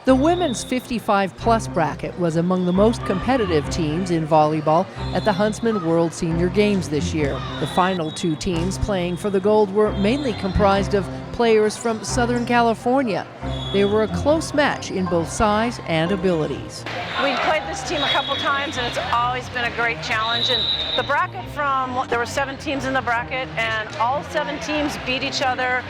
The women's 55-plus bracket was among the most competitive teams in volleyball at the Huntsman World Senior Games this year. The final two teams playing for the gold were mainly comprised of players from Southern California. They were a close match in both size and abilities. We've played this team a couple times and it's always been a great challenge. And the bracket there were 7 teams in the bracket and all 7 teams beat each other,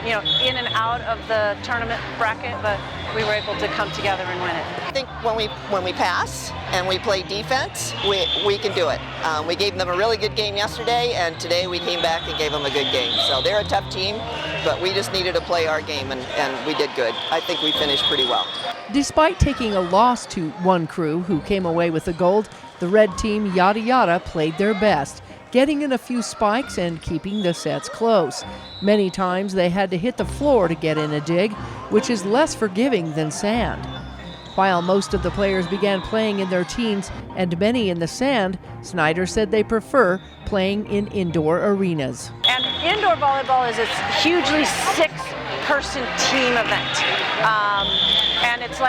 in and out of the tournament bracket, but we were able to come together and win it. I think when we pass and we play defense, we can do it. We gave them a really good game yesterday, and today we came back and gave them a good game. So they're a tough team, but we just needed to play our game, and we did good. I think we finished pretty well. Despite taking a loss to one crew who came away with the gold, the red team Yadayada played their best, getting in a few spikes and keeping the sets close. Many times they had to hit the floor to get in a dig, which is less forgiving than sand. While most of the players began playing in their teens and many in the sand, Snyder said they prefer playing in indoor arenas. And indoor volleyball is a hugely 6-person team event. And it's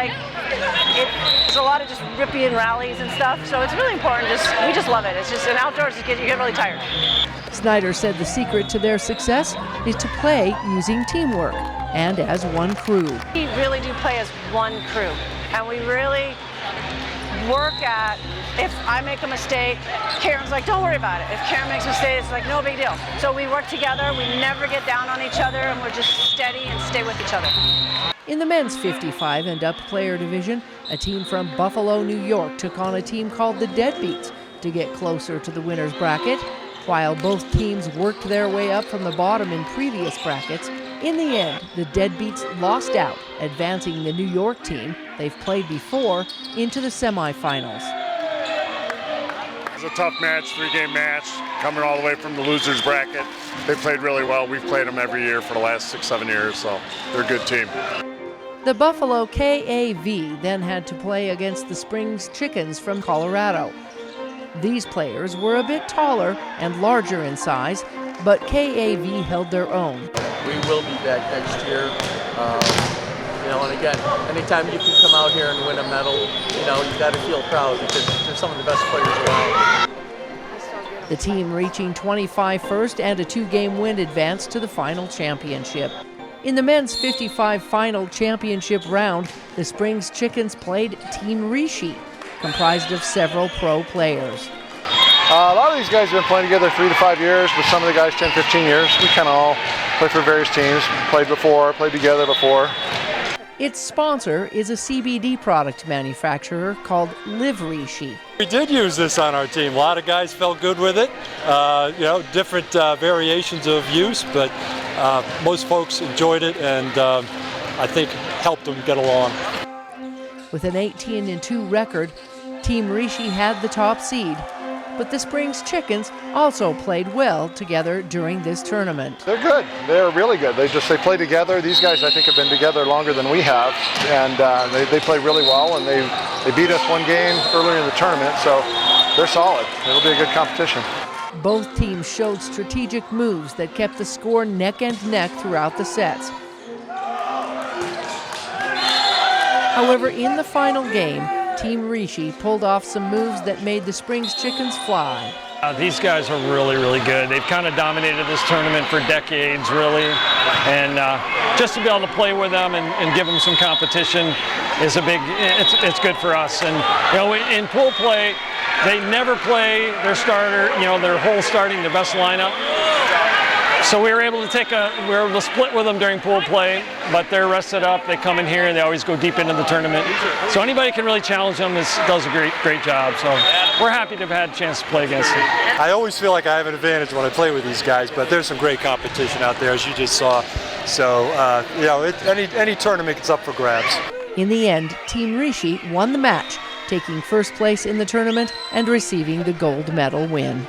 a lot of just rippy and rallies and stuff, so it's really important. We just love it. It's just, and outdoors you get really tired. Snyder said the secret to their success is to play using teamwork and as one crew. We really do play as one crew, and we really work at, if I make a mistake, Karen's like, don't worry about it. If Karen makes a mistake, it's like, no big deal. So we work together, we never get down on each other, and we're just steady and stay with each other. In the men's 55 and up player division, a team from Buffalo, New York took on a team called the Deadbeats to get closer to the winner's bracket. While both teams worked their way up from the bottom in previous brackets, in the end, the Deadbeats lost out, advancing the New York team they've played before into the semifinals. It was a tough match, 3-game match, coming all the way from the losers bracket. They played really well. We've played them every year for the last 6-7 years, so they're a good team. The Buffalo KAV then had to play against the Springs Chickens from Colorado. These players were a bit taller and larger in size, but KAV held their own. We will be back next year. And again, anytime you can come out here and win a medal, you got to feel proud because they're some of the best players around. The team reaching 25 first and a 2-game win advanced to the final championship. In the men's 55 final championship round, the Springs Chickens played Team Rishi, comprised of several pro players. A lot of these guys have been playing together 3 to 5 years, but some of the guys 10, 15 years. We kind of all play for various teams, played together before. Its sponsor is a CBD product manufacturer called Live Rishi. We did use this on our team. A lot of guys felt good with it. Different variations of use, but most folks enjoyed it and I think helped them get along. With an 18-2 record, Team Rishi had the top seed, but the Springs Chickens also played well together during this tournament. They're good. They're really good. They play together. These guys, I think, have been together longer than we have, and they play really well, and they beat us 1 game earlier in the tournament, so they're solid. It'll be a good competition. Both teams showed strategic moves that kept the score neck and neck throughout the sets. However, in the final game, Team Rishi pulled off some moves that made the Springs Chickens fly. These guys are really, really good. They've kind of dominated this tournament for decades, really. And just to be able to play with them and give them some competition is it's good for us. And, in pool play, they never play their starter, their whole starting, their best lineup. So we were able to split with them during pool play, but they're rested up. They come in here and they always go deep into the tournament. So anybody can really challenge them. Does a great job. So we're happy to have had a chance to play against them. I always feel like I have an advantage when I play with these guys, but there's some great competition out there, as you just saw. So, any tournament is up for grabs. In the end, Team Rishi won the match, taking first place in the tournament and receiving the gold medal win.